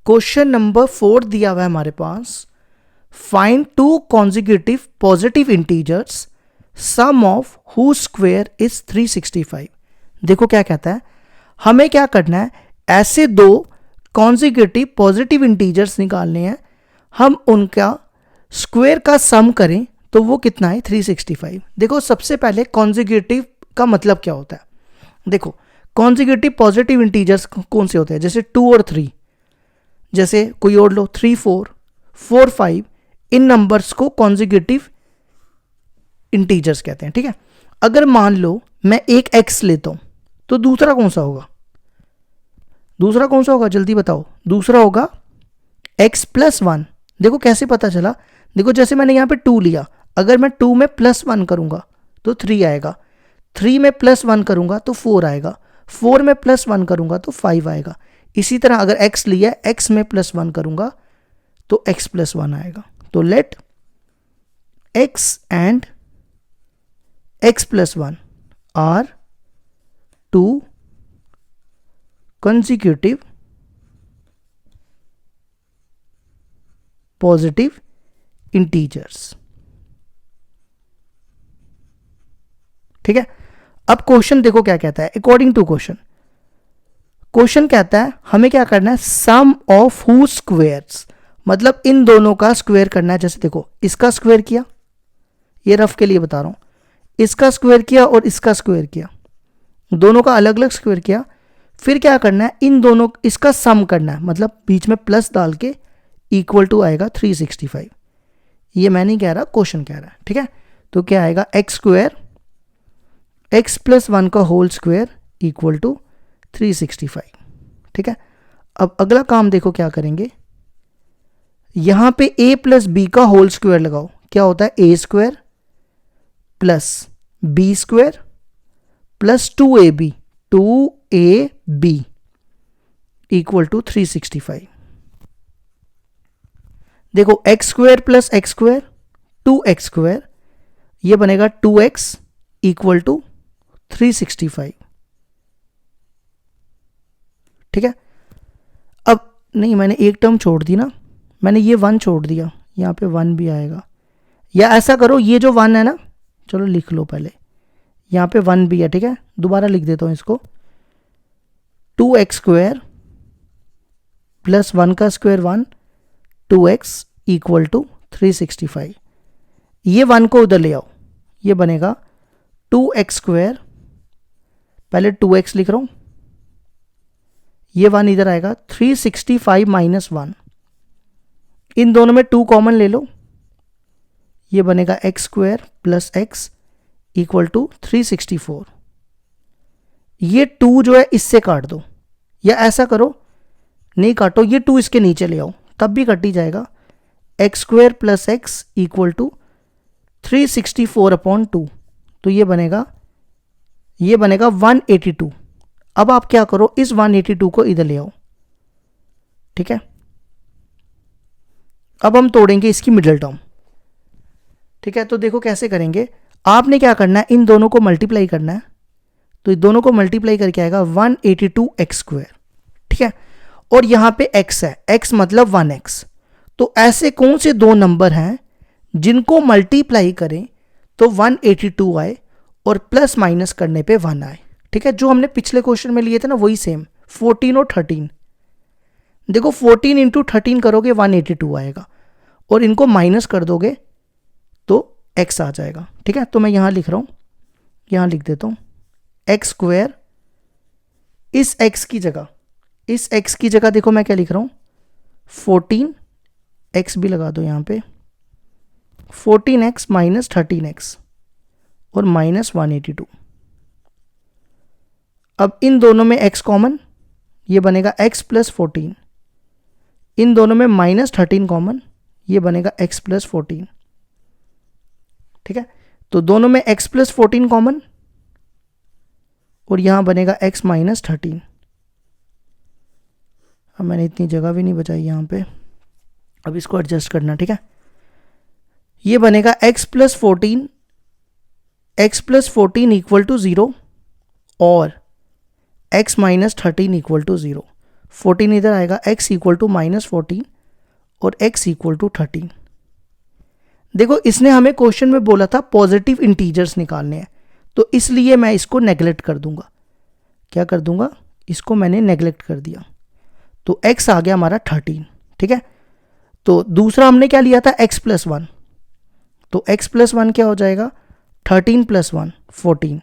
क्वेश्चन नंबर 4 दिया हुआ है हमारे पास, find 2 consecutive positive integers sum of whose square is 365। देखो क्या कहता है, हमें क्या करना है, ऐसे 2 कॉन्जिक्यूटिव पॉजिटिव इंटीजर्स निकालने हैं, हम उनका स्क्वायर का सम करें तो वो कितना है 365। देखो सबसे पहले कॉन्जिक्यूटिव का मतलब क्या होता है, देखो कॉन्जिक्यूटिव पॉजिटिव इंटीजर्स कौन से होते हैं, जैसे 2 और 3, जैसे कोई और लो 3 4 4 5, इन नंबर्स को कॉन्जिक्यूटिव इंटीजर्स कहते हैं। ठीक है, अगर मान लो मैं एक x लेता हूं तो दूसरा कौन सा होगा, दूसरा कौन सा होगा जल्दी बताओ, दूसरा होगा x प्लस 1। देखो कैसे पता चला, देखो जैसे मैंने यहाँ पे 2 लिया, अगर मैं 2 में प्लस 1 करूंगा तो 3 आएगा, 3 में प्लस 1 करूंगा तो 4 आएगा, 4 में प्लस 1 करूंगा तो 5 आएगा। इसी तरह अगर x लिया, x में प्लस 1 करूंगा तो x प्लस 1 आएगा। तो let x and x plus 1 are 2 consecutive positive integers। ठीक है, अब क्वेश्चन देखो क्या कहता है, अकॉर्डिंग टू क्वेश्चन कहता है हमें क्या करना है, सम ऑफ हु स्क्वायर्स, मतलब इन दोनों का स्क्वायर करना है। जैसे देखो इसका स्क्वायर किया, ये रफ के लिए बता रहा हूं, इसका स्क्वायर किया और इसका स्क्वायर किया, दोनों का अलग अलग स्क्वायर किया, फिर क्या करना है, इन दोनों इसका सम करना है, मतलब बीच में प्लस डाल के इक्वल टू आएगा 365। ये मैं नहीं कह रहा, क्वेश्चन कह रहा है। ठीक है, तो क्या आएगा, एक्स स्क्वायर एक्स प्लस 1 का होल स्क्वायर इक्वल टू 365। ठीक है, अब अगला काम देखो क्या करेंगे, यहां पे a प्लस बी का होल स्क्वायर लगाओ, क्या होता है a square plus b square plus 2ab 2ab equal to 365। देखो x square plus x square 2x square, ये बनेगा 2x इक्वल टू 365। ठीक है, अब नहीं मैंने एक टर्म छोड़ दी ना, मैंने ये 1 छोड़ दिया, यहाँ पे 1 भी आएगा, या ऐसा करो ये जो 1 है ना, चलो लिख लो पहले, यहाँ पे 1 भी है। ठीक है, दोबारा लिख देता हूँ इसको, 2x स्क्वायर प्लस 1 का स्क्वायर 1, 2x इक्वल टू 365। ये 1 को उधर ले आओ, ये बनेगा 2x स्क्वायर, पहले 2x लिख रहा हूं, ये 1 इधर आएगा, 365 माइनस 1, इन दोनों में 2 कॉमन ले लो, ये बनेगा x square plus x equal to 364। ये 2 जो है इससे काट दो, या ऐसा करो नहीं काटो, ये 2 इसके नीचे ले आओ तब भी कट ही जाएगा, x square plus x equal to 364 upon 2, तो ये बनेगा, ये बनेगा 182। अब आप क्या करो, इस 182 को इधर ले आओ, ठीक है। अब हम तोड़ेंगे इसकी मिडिल टर्म, ठीक है। तो देखो कैसे करेंगे, आपने क्या करना है, इन दोनों को मल्टीप्लाई करना है। तो इन दोनों को मल्टीप्लाई करके आएगा 182x², ठीक है। और यहां पे x है, x मतलब 1x। तो ऐसे कौन से दो नंबर हैं जिनको मल्टीप्लाई करें तो 182 आए और प्लस माइनस करने पे 1 आए, ठीक है। जो हमने पिछले क्वेश्चन में लिए थे ना, वही सेम 14 और 13। देखो 14 इंटू 13 करोगे 182 आएगा, और इनको माइनस कर दोगे तो x आ जाएगा, ठीक है। तो मैं यहां लिख रहा हूं, यहां लिख देता हूं x²। इस x की जगह, इस x की जगह देखो मैं क्या लिख रहा हूं, 14, x भी लगा दो यहां पे, 14x माइनस 13x और माइनस 182। अब इन दोनों में x कॉमन, ये बनेगा x प्लस 14। इन दोनों में माइनस 13 कॉमन, ये बनेगा x प्लस 14, ठीक है। तो दोनों में x प्लस 14 कॉमन, और यहां बनेगा x माइनस 13। अब मैंने इतनी जगह भी नहीं बचाई यहां पे, अब इसको एडजस्ट करना, ठीक है। ये बनेगा x plus 14, x plus 14 equal to 0 और x माइनस 13 इक्वल टू 0। 14 इधर आएगा, x इक्वल टू माइनस 14 और x इक्वल टू 13। देखो इसने हमें क्वेश्चन में बोला था पॉजिटिव इंटीजर्स निकालने हैं, तो इसलिए मैं इसको नेगलेक्ट कर दूंगा। क्या कर दूंगा, इसको मैंने नेगलेक्ट कर दिया। तो x आ गया हमारा 13, ठीक है। तो दूसरा हमने क्या लिया था, x प्लस 1। तो x प्लस 1 क्या हो जाएगा, 13 प्लस 1 14।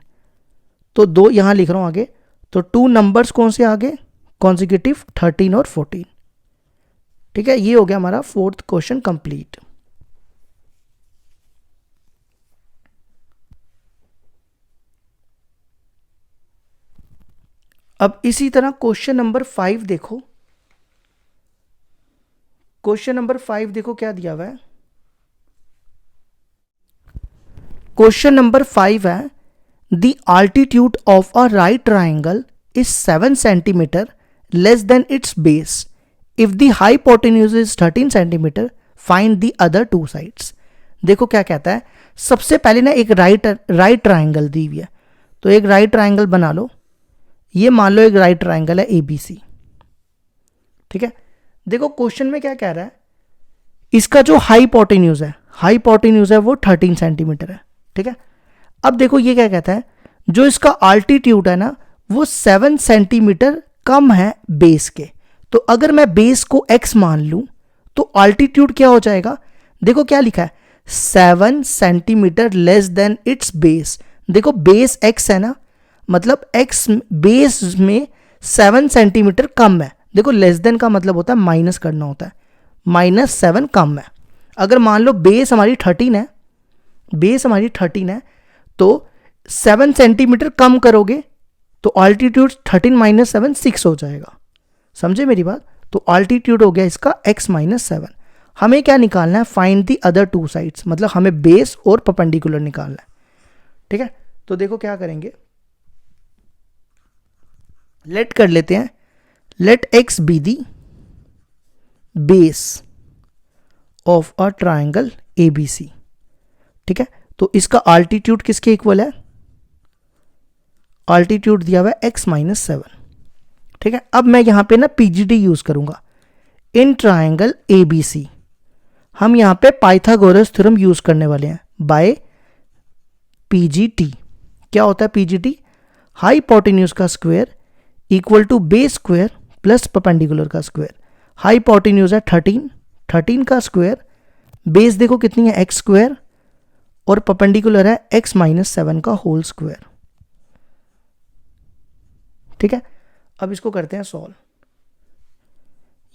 तो दो यहां लिख रहा हूं आगे, तो टू नंबर्स कौन से आगे कॉन्जिक्यूटिव, 13 और 14, ठीक है। ये हो गया हमारा फोर्थ क्वेश्चन कंप्लीट। अब इसी तरह क्वेश्चन नंबर 5 देखो, क्वेश्चन नंबर 5 देखो क्या दिया हुआ है। क्वेश्चन नंबर 5 है, the altitude of a right triangle is 7 centimetre less than it's base. If the hypotenuse is 13 centimetre, find the other two sides. देखो क्या कहता है, सबसे पहले ना एक राइट ट्राइंगल दी हुई है, तो एक राइट ट्राइंगल बना लो। ये मान लो एक राइट ट्राइंगल है ABC, ठीक है। देखो क्वेश्चन में क्या कह रहा है, इसका जो हाइपोटेन्यूज है वो 13 सेंटीमीटर है, ठीक है। अब देखो ये क्या कहता है, जो इसका आल्टीट्यूड है ना वो 7 सेंटीमीटर कम है बेस के। तो अगर मैं बेस को x मान लूं तो आल्टीट्यूड क्या हो जाएगा, देखो क्या लिखा है, 7 centimetre less than it's base. देखो बेस x है ना, मतलब x बेस में 7 सेंटीमीटर कम है। देखो लेस देन का मतलब होता है माइनस करना होता है, -7 कम है। अगर मान लो बेस हमारी 13 है, बेस हमारी 13 है, तो 7 सेंटीमीटर कम करोगे तो आल्टीट्यूड 13 माइनस 7 6 हो जाएगा। समझे मेरी बात। तो आल्टीट्यूड हो गया इसका x माइनस 7। हमें क्या निकालना है, find the other two sides, मतलब हमें बेस और परपेंडिकुलर निकालना है, ठीक है। तो देखो क्या करेंगे, लेट कर लेते हैं, let x be the base of a triangle ABC, ठीक है। तो इसका आल्टीट्यूड किसके इक्वल है, आल्टीट्यूड दिया हुआ है x माइनस 7, ठीक है। अब मैं यहां पे ना PGD यूज करूंगा, इन ट्राइंगल ABC। हम यहां पे पाइथागोरस थ्योरम यूज करने वाले हैं बाय PGT। क्या होता है PGT, हाइपोटेन्यूज का square equal to base square plus perpendicular का स्क्वायर। हाइपोटेन्यूज है 13 का स्क्वायर, बेस देखो कितनी है x², और परपेंडिकुलर है x माइनस 7 का होल स्क्वायर, ठीक है। अब इसको करते हैं सॉल्व।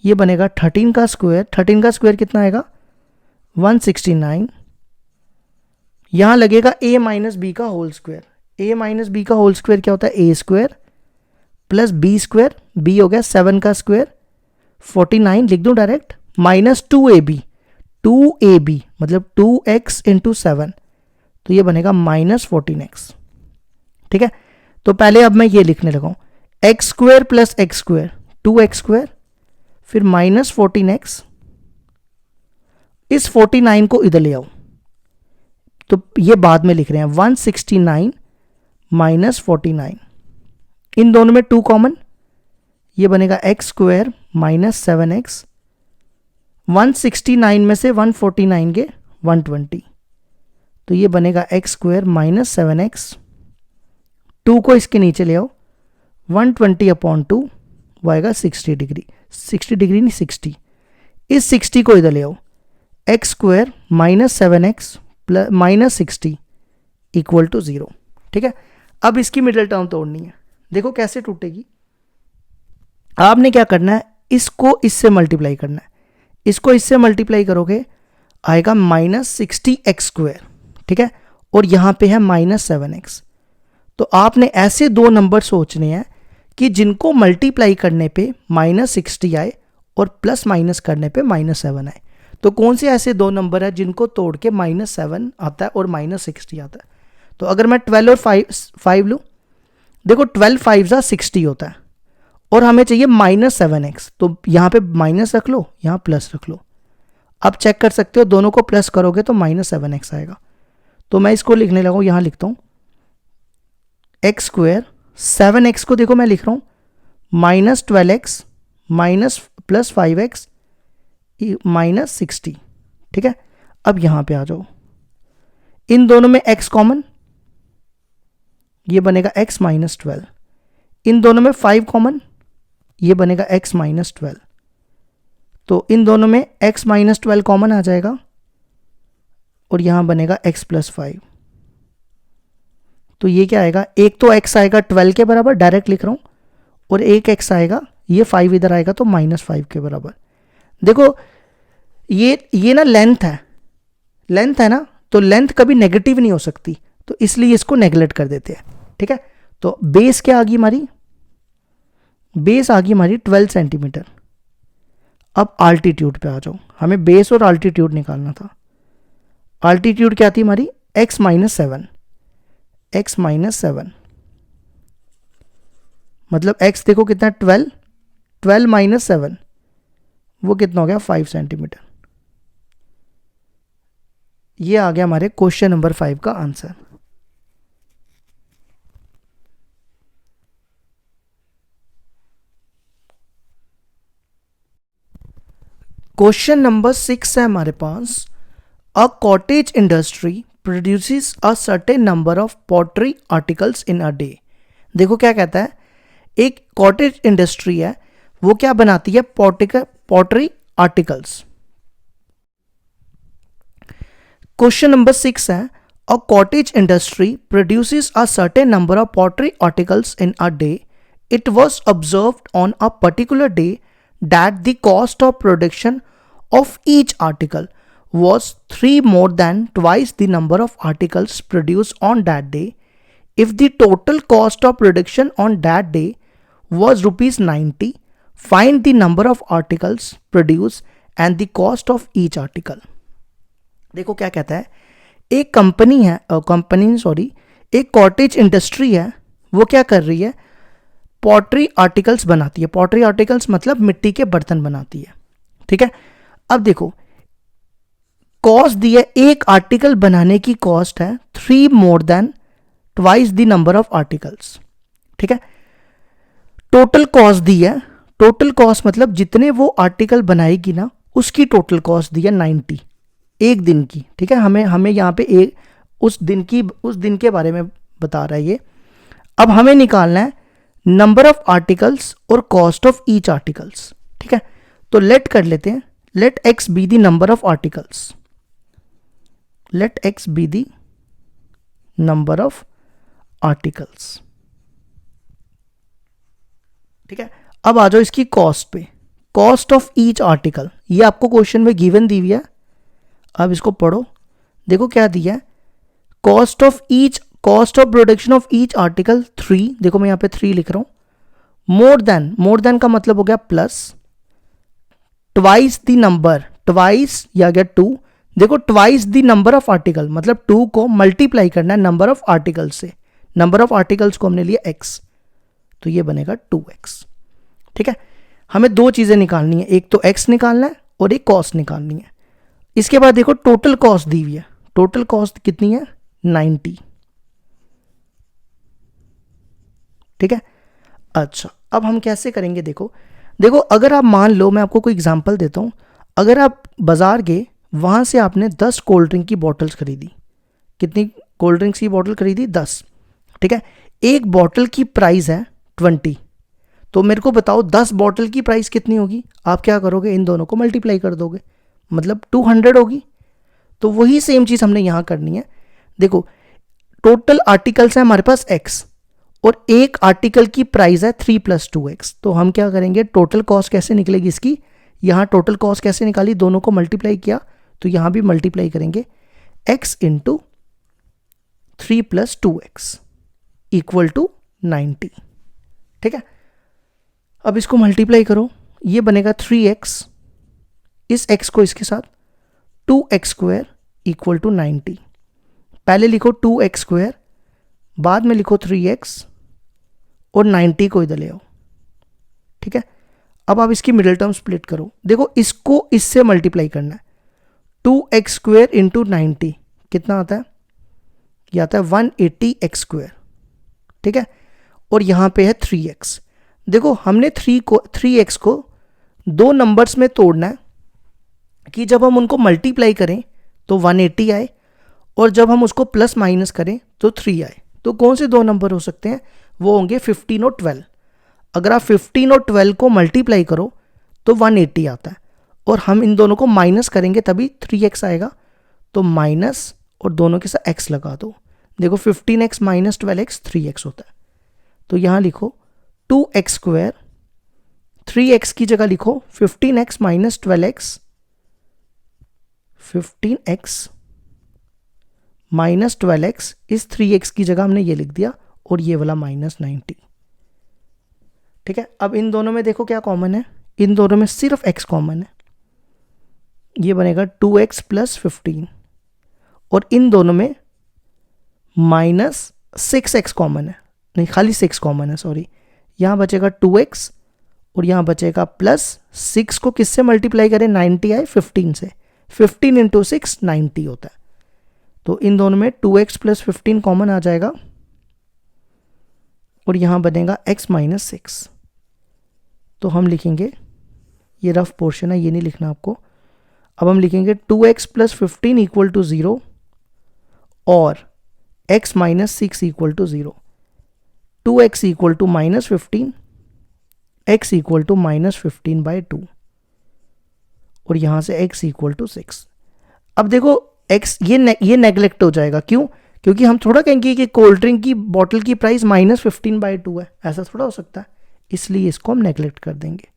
ये बनेगा 13 का स्क्वायर कितना आएगा, 169। यहां लगेगा a माइनस बी का whole square. a minus b का होल स्क्वायर क्या होता है, a² प्लस b², b हो गया 7 का स्क्वायर, 49 लिख दूं डायरेक्ट, माइनस 2ab मतलब 2x इंटू 7, तो ये बनेगा -14x, ठीक है। तो पहले अब मैं ये लिखने लगा हूँ, x square plus x square 2x square, फिर माइनस 14x, इस 49 को इधर ले आओ, तो ये बाद में लिख रहे हैं 169 माइनस 49, इन दोनों में 2 कॉमन, ये बनेगा एक्स स्क्वेयर माइनस 7x, 169 में से 149 गए 120, तो ये बनेगा एक्स स्क्वेयर माइनस 7x, 2 को इसके नीचे ले आओ, 120/2 वो आएगा 60 डिग्री, 60 डिग्री नहीं 60, इस 60 को इधर ले आओ, x square minus 7x plus minus 60 equal to 0। ठीक है, अब इसकी मिडिल टर्म तोड़नी है, देखो कैसे टूटेगी। आपने क्या करना है, इसको इससे मल्टीप्लाई करना है, इसको इससे मल्टीप्लाई करोगे आएगा माइनस 60x स्क्वेयर। ठीक है, और यहां पे है माइनस 7x। तो आपने ऐसे दो नंबर सोचने हैं कि जिनको मल्टीप्लाई करने पे माइनस 60 आए और प्लस माइनस करने पे माइनस 7 आए। तो कौन से ऐसे दो नंबर है जिनको तोड़ के माइनस 7 आता है और माइनस 60 आता है। तो अगर मैं 12 और 5 लूँ, देखो 12 5 60 होता है और हमें चाहिए माइनस 7x, तो यहाँ पे माइनस रख लो, यहाँ प्लस रख लो। अब चेक कर सकते हो, दोनों को प्लस करोगे तो माइनस 7x आएगा। तो मैं इसको लिखने लगा हूँ, यहाँ लिखता हूँ एक्स स्क्वेयर 7x को देखो मैं लिख रहा हूँ minus 12x minus plus 5x minus 60। ठीक है, अब यहाँ पे आ जाओ, इन दोनों में x कॉमन, ये बनेगा x माइनस 12, इन दोनों में 5 कॉमन, ये बनेगा x माइनस 12, तो इन दोनों में x माइनस 12 कॉमन आ जाएगा और यहां बनेगा x प्लस 5। तो ये क्या आएगा, एक तो x आएगा 12 के बराबर, डायरेक्ट लिख रहा हूं, और एक x आएगा, ये 5 इधर आएगा तो माइनस 5 के बराबर। देखो ये ना लेंथ है ना, तो लेंथ कभी नेगेटिव नहीं हो सकती, तो इसलिए इसको नेगलेक्ट कर देते हैं। ठीक है, तो बेस क्या आ गई हमारी, बेस आ गई हमारी 12 सेंटीमीटर। अब आल्टीट्यूड पे आ जाओ, हमें बेस और आल्टीट्यूड निकालना था। आल्टीट्यूड क्या थी हमारी, x माइनस 7, x माइनस 7 मतलब x देखो कितना 12 माइनस 7 वो कितना हो गया 5 सेंटीमीटर। ये आ गया हमारे क्वेश्चन नंबर 5 का आंसर। क्वेश्चन नंबर 6 है हमारे पास, a cottage industry produces a certain number of pottery articles in a day. देखो क्या कहता है, एक कॉटेज इंडस्ट्री है, वो क्या बनाती है, पॉटरी आर्टिकल्स। क्वेश्चन नंबर 6 है, a cottage industry produces a certain number of pottery articles in a day. It was observed on a particular day that the cost of production of each article was 3 more than twice the number of articles produced on that day. If the total cost of production on that day was rupees 90, find the number of articles produced and the cost of each article. देखो क्या कहता है, एक एक कॉटेज इंडस्ट्री है, वो क्या कर रही है, पॉटरी आर्टिकल्स बनाती है। पॉटरी आर्टिकल्स मतलब मिट्टी के बर्तन बनाती है। ठीक है, अब देखो कॉस्ट दी है, एक आर्टिकल बनाने की कॉस्ट है 3 more than twice the number of articles। ठीक है, टोटल कॉस्ट दी है, टोटल कॉस्ट मतलब जितने वो आर्टिकल बनाएगी ना उसकी टोटल कॉस्ट दी है 90 एक दिन की। ठीक है, हमें यहाँ पे उस दिन के बारे में बता रहा है ये। अब हमें निकालना है नंबर ऑफ आर्टिकल्स और कॉस्ट ऑफ ईच आर्टिकल्स। ठीक है, तो लेट कर लेते हैं, let x be the number of articles, let x be the number of articles. ठीक है, अब आ जाओ इसकी कॉस्ट पे, कॉस्ट ऑफ ईच आर्टिकल, ये आपको क्वेश्चन में गिवन दी हुई है। अब इसको पढ़ो, देखो क्या दिया है, cost of production of each article 3, देखो मैं यहाँ पे 3 लिख रहा हूं, मोर देन का मतलब हो गया plus, twice the number, twice या गया 2, देखो twice the number of article मतलब 2 को मल्टीप्लाई करना है नंबर ऑफ आर्टिकल से, नंबर ऑफ आर्टिकल्स को हमने लिया x, तो ये बनेगा 2x। ठीक है, हमें दो चीजें निकालनी है, एक तो x निकालना है और एक कॉस्ट निकालनी है। इसके बाद देखो टोटल कॉस्ट दी हुई है, टोटल कॉस्ट कितनी है 90। ठीक है, अच्छा अब हम कैसे करेंगे, देखो देखो अगर आप मान लो, मैं आपको कोई एग्जांपल देता हूं, अगर आप बाजार गए, वहां से आपने 10 कोल्ड ड्रिंक की बॉटल्स खरीदी, कितनी कोल्ड ड्रिंक्स की बॉटल खरीदी 10। ठीक है, एक बॉटल की प्राइस है 20, तो मेरे को बताओ 10 बॉटल की प्राइस कितनी होगी। आप क्या करोगे, इन दोनों को मल्टीप्लाई कर दोगे, मतलब 200 होगी। तो वही सेम चीज हमने यहां करनी है। देखो टोटल आर्टिकल्स है हमारे पास x और एक आर्टिकल की प्राइस है 3 + 2x, तो हम क्या करेंगे, टोटल कॉस्ट कैसे निकलेगी इसकी, यहां टोटल कॉस्ट कैसे निकाली, दोनों को मल्टीप्लाई किया, तो यहां भी मल्टीप्लाई करेंगे, x × 3 + 2x = 90। ठीक है, अब इसको मल्टीप्लाई करो, ये बनेगा 3x, इस x को इसके साथ 2x² = 90। पहले लिखो 2x², बाद में लिखो 3x और 90 को इधर ले आओ। ठीक है, अब आप इसकी मिडिल टर्म स्प्लिट करो, देखो इसको इससे मल्टीप्लाई करना है, 2x² × 90 कितना आता है, ये आता है 180x²। ठीक है, और यहां पे है 3x। देखो हमने 3x को दो नंबर्स में तोड़ना है कि जब हम उनको मल्टीप्लाई करें तो 180 आए और जब हम उसको प्लस माइनस करें तो 3 आए। तो कौन से दो नंबर हो सकते हैं, वो होंगे 15 और 12। अगर आप 15 और 12 को मल्टीप्लाई करो तो 180 आता है, और हम इन दोनों को माइनस करेंगे तभी 3x आएगा, तो माइनस और दोनों के साथ x लगा दो। देखो 15x - 12x 3x होता है, तो यहां लिखो 2x², 3x की जगह लिखो 15x - 12x, 15x - 12x, इस 3x की जगह हमने ये लिख दिया और ये वाला -90। ठीक है, अब इन दोनों में देखो क्या कॉमन है, इन दोनों में सिर्फ x कॉमन है, ये बनेगा 2x + 15, और इन दोनों में -6x कॉमन है, नहीं खाली 6 कॉमन है, सॉरी, यहां बचेगा 2x और यहां बचेगा +6 को किससे मल्टीप्लाई करें, 90 आए 15 से, 15 × 6 90 होता है, तो इन दोनों में 2x + 15 कॉमन आ जाएगा और यहां बनेगा x - 6। तो हम लिखेंगे, ये रफ पोर्शन है, ये नहीं लिखना आपको, अब हम लिखेंगे 2x + 15 = 0 और x - 6 = 0, 2x = -15, x = -15/2 और यहां से x = 6। अब देखो x ये नेग्लेक्ट हो जाएगा, क्यों, क्योंकि हम थोड़ा कहेंगे कि कोल्ड ड्रिंक की बॉटल की प्राइस -15/2 है, ऐसा थोड़ा हो सकता है, इसलिए इसको हम नेग्लेक्ट कर देंगे।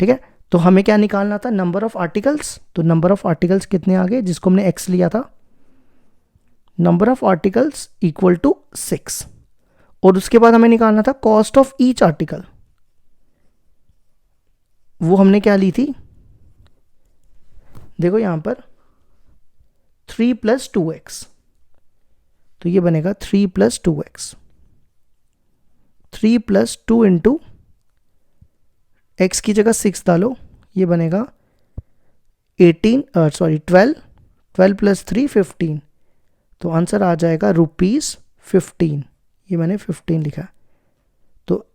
ठीक है, तो हमें क्या निकालना था, नंबर ऑफ आर्टिकल्स, तो नंबर ऑफ आर्टिकल्स कितने आ गए, जिसको हमने x लिया था, नंबर ऑफ आर्टिकल्स = 6, और उसके बाद हमें निकालना था कॉस्ट ऑफ ईच आर्टिकल, वो हमने क्या ली थी, देखो यहां पर 3 + 2x, तो ये बनेगा 3 + 2x, 3 + 2 × x की जगह 6 डालो, ये बनेगा 12 + 3 15, तो आंसर आ जाएगा ₹15, ये मैंने 15 लिखा। तो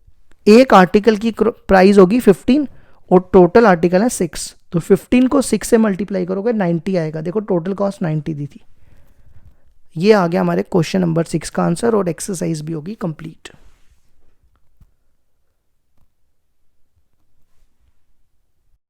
एक आर्टिकल की प्राइस होगी 15 और टोटल आर्टिकल है 6, तो 15 को 6 से मल्टीप्लाई करोगे 90 आएगा। देखो टोटल कॉस्ट 90 दी थी। ये आ गया हमारे क्वेश्चन नंबर 6 का आंसर और एक्सरसाइज भी होगी कंप्लीट।